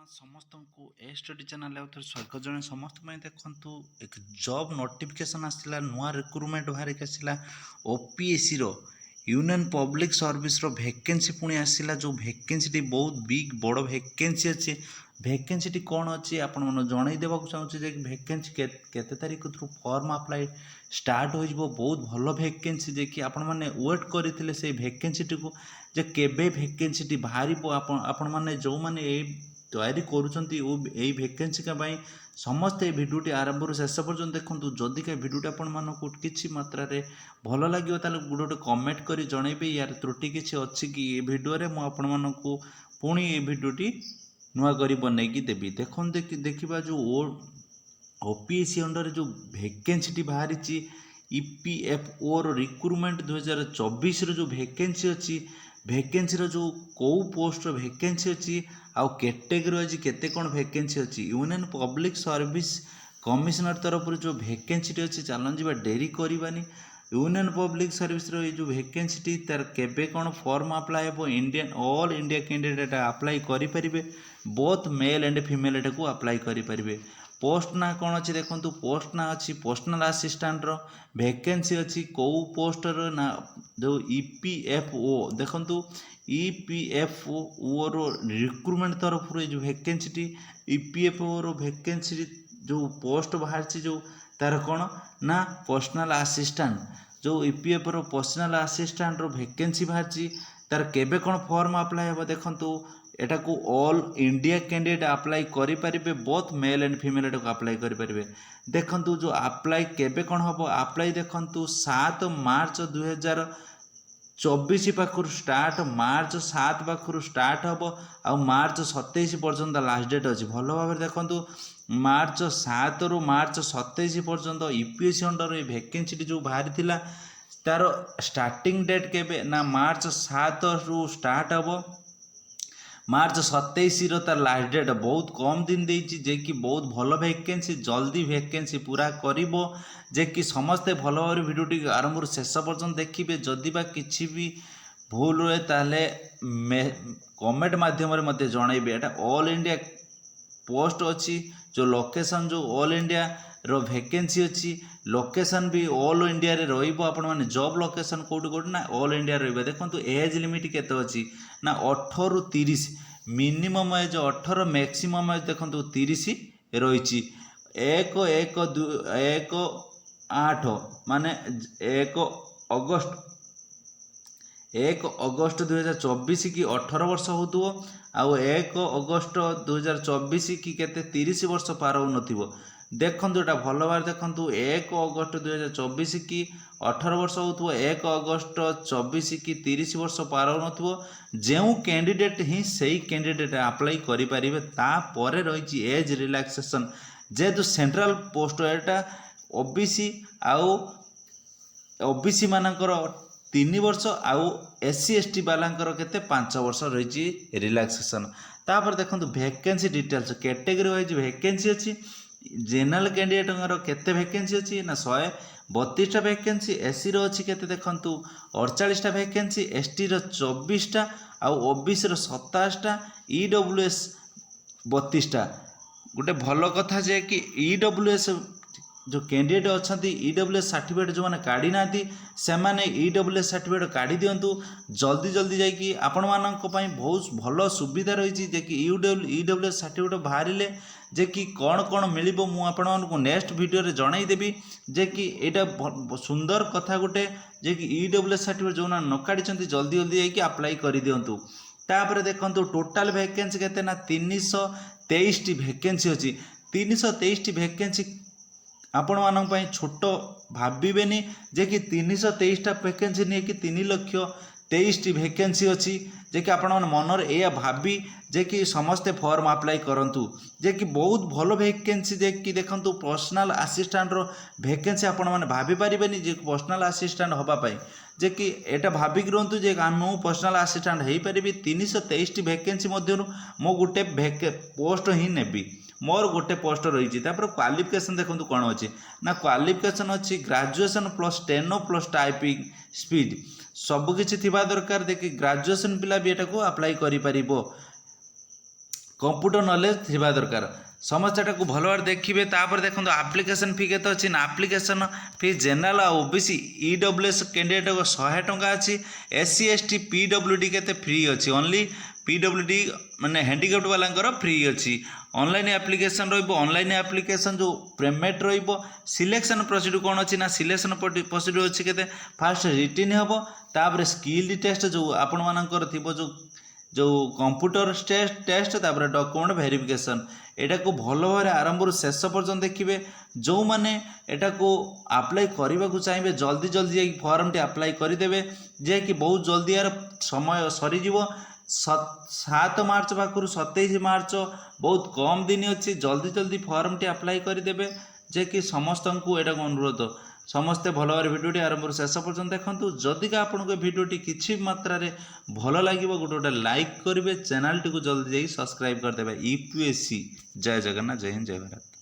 समस्त को ए study channel आउ थे स्वागत जन समस्त देखु एक जॉब नोटिफिकेशन आसला नुआ रिक्रुटमेंट बाहर आसला ओपीएससी रो यूनियन पब्लिक सर्विस रो वैकेंसी पुणी आसला जो वैकेंसी बहुत बिग बड़ वैकेंसी अच्छे वैकेंसी कौन अच्छी आपण मन जन देवा चाहिए वैकेंसी केते तारीख थ्रू फॉर्म अप्लाई स्टार्ट हो बहुत भल वैकेंसी जे कि आपण मैंने वेट करते से वैकेंसी को जे केबे वैकेंसी बाहर आपण मैंने जो मैंने तैयारी करुँच वैकेंसी समस्ते भिडियोटी आरंभ शेष पर्यटन देखूँ जदि का भिडियोटी आपको किसी मात्रा भल लगे तो गोटे कमेंट कर जनइबे यार त्रुटि किसी अच्छी कि ये भिडियो मुझे पुणी ये भिडियोटी नुआ कर बनईकी देवी देखो देखा जो ओपीएससी अंडर जो वैकेंसी बाहरी ईपीएफओ रिक्रुटमेंट 2024 जो वैकेंसी अच्छी वैकेंसी जो कौ पोस्ट वैकेंसी अच्छी आउ कैटेगरी वाइज केते कौन वैकेंसी अच्छी यूनियन पब्लिक सर्विस कमिशनर तरफ जो वैकेंसी अच्छी चलन जी डेरी करवानी यूनियन पब्लिक सर्विस रो जो वैकेंसी तार केबे कौन फॉर्म अप्लाई हो Indian all India candidate apply करें बोथ मेल एंड फीमेल को अप्लाई करें पोस्ट ना कौन अच्छी देखो पोस्ट ना अच्छी पर्सनल असिस्टेंट रो वैकेंसी अच्छी कौ पोस्टर ना जो ईपीएफओ देखो ईपीएफओ रो रिक्रुटमेंट तरफ जो वैकेंसी ईपीएफओ रो वैकेंसी जो पोस्ट बाहर जो तार कौन ना पर्सनल असिस्टेंट जो ईपीएफ रो पर्सनल असिस्टेंट रो वैकेंसी बाहर तार केबे कौन फॉर्म अप्लाई हे देखो एटा को ऑल इंडिया कैंडिडेट अप्लाई करें बोथ मेल एंड फीमेल को अप्लाई करें देखो जो अप्लाई केबे कौन हम अप्लाई देखो 7 मार्च 2024 पाखर स्टार्ट मार्च 7 पाखर स्टार्ट हम आ मार्च 27 पर्यंत लास्ट डेट अच्छी भल भाव देखो मार्च 7 रु मार्च 27 पर्यंत यूपीएससी अंडर वैकेंसी जो बाहरी तार स्टार्टिंग डेट केबे ना मार्च 7 रु स्टार्ट हम मार्च 27 रो तार लास्ट डेट बहुत कम दिन देछि जे कि बहुत भल वैकेंसी जल्दी वैकेंसी पूरा करिवो जे कि समस्ते भल भाव भिडियोटी आरंभ शेष पर्यंत देखिए जदि बा किछि भी भूल हुए ताले कमेंट माध्यम मते जनइबे एटा ऑल इंडिया पोस्ट अच्छी जो लोकेशन जो ऑल इंडिया रो वैकेंसी अच्छी लोकेशन भी ऑल इंडिया रे रहिबो आपण माने जॉब लोकेशन कोड कोड ना ऑल इंडिया रहिबो देखंतु एज लिमिट केते अछि ना 18 रु 30 मिनिमम एज 18 मैक्सिमम एज देखंतु 30 रहिछि 1/8 माने 1 अगस्त 2024 की 18 वर्ष होतुओ आउ 1 अगस्त 2024 की केते 30 वर्ष पार हो नथिबो देखो एटा भल बार देखो 1 अगस्त 2024 की 18 वर्ष हो 1 अगस्त 24 की 30 वर्ष पार हो नथिबो जो कैंडिडेट ही सही कैंडिडेट अप्लाई करें तापर रही एज रिलैक्सेशन जेहेतु सेंट्रल पोस्ट एटा ओबीसी आउ ओबीसी मानकर 3 वर्ष आउ एससी एसटी वालांकर केते 5 वर्ष रही रिलैक्सेशन तापर देखो vacancy details category wise vacancy अच्छी जनरल कैंडिडेट केते वैकेंसी अच्छी ना 132टा वैकेंसी एससी रो अच्छी केते देखंतु 48टा वैकेंसी एसटी रो 24टा आउ ओबीसी रो 27टा ईडब्ल्यूएस 32टा गोटे भल कथा जे कि ईडब्ल्यूएस जो कैंडिडेट अच्छा ईडब्ल्यूएस सर्टिफिकेट जो मैंने काढ़ी ना से मैंने ईडब्ल्यूएस सर्टिफिकेट काढ़ी दिंतु जल्दी जल्दी जाकि आपण मानी बहुत भल सुविधा रही है कि ईडब्ल्यूएस सर्टिफिकेट बाहर जे कि कौन कौन मिल मुझे नेक्स्ट वीडियो रे जनईदेवी जे कि यहाँ सुंदर कथा गोटे जे कि ईडब्ल्यूएस सर्टिफिकेट जो न काढ़ी जल्दी जल्दी जाकि अप्लाई कर दिंतु तापर देखो टोटाल वैकेंसी केते ना 323 वैकेंसी अच्छी 323 वैकेंसी आपण मानक पई छोट भाबिबेनी जे कि 323टा वैकेंसी नहीं कि 3,23,000 वैकेंसी अच्छी जे कि आपण मनर या भाबी जे कि समस्ते फॉर्म अप्लाई करंतु जे कि बहुत भल वैकेंसी जे कि देखंतु पर्सनल असिस्टेंट रो वैकेंसी आपण माने भाबी परिबेनी जे पर्सनल असिस्टेंट होबा पई जे कि एटा भाबिक रहंतु जे मु पर्सनल असिस्टेंट हेई परिबी 323 वैकेंसी मध्यरु मो गुटे पोस्ट ही नेबी मोर गोटे पोस्ट रही क्वालिफिकेशन देखो कौन अच्छी ना क्वालिफिकेशन अच्छी graduation plus 10 plus typing speed सबकि दरकार देखिए ग्रेजुएशन पिला भी एटा को अप्लाई करि परिबो कंप्यूटर नॉलेज थिबा दरकार समस्त एटा भल भाव देखिए तापर देखो आप्लिकेसन फी के अच्छी ना आप्लिकेसन फी जेनराल आ ओबीसी ईडब्ल्यूएस कैंडिडेट को 100 टंका अच्छी एससी एसटी पीडब्ल्यूडी के फ्री अच्छी ओनली पीडब्ल्यूडी माने हैंडिकैप्ड वाला फ्री अच्छी ऑनलाइन एप्लिकेशन ऑनलाइन एप्लिकेशन जो पेमेंट सिलेक्शन प्रोसीड्यूर कौन अच्छी ना सिलेक्शन प्रोसीड्यूर अच्छी के फास्ट रिटिन हम तापर स्किल टेस्ट जो आपण मानकर थी जो कंप्यूटर टेस्ट तापर डॉक्यूमेंट वेरिफिकेशन एटा को भल भाव आरंभ शेष पर्यटन देखिए जो मैंने एटा को अप्लाई करने को चाहिए जल्दी जल्दी फॉर्म टी अप्लाई करदे जे कि बहुत जल्दी यार समय सरीज 7 मार्च पाखु 27 मार्च बहुत कम दिन अच्छी जल्दी जल्दी फॉर्म टी अप्लाई करदे जे कि समस्त को एटा अनुरोध समस्ते भल भाव भिडियोटी आरंभ शेष पर्यटन देखूँ जदि आपको भिडियोटी किसी मात्रा भल लगे गोटे गोटे लाइक करेंगे चैनल टी को जल्दी सब्सक्राइब करदे यूपीएससी जय जगन्नाथ जय हिंद जय भारत।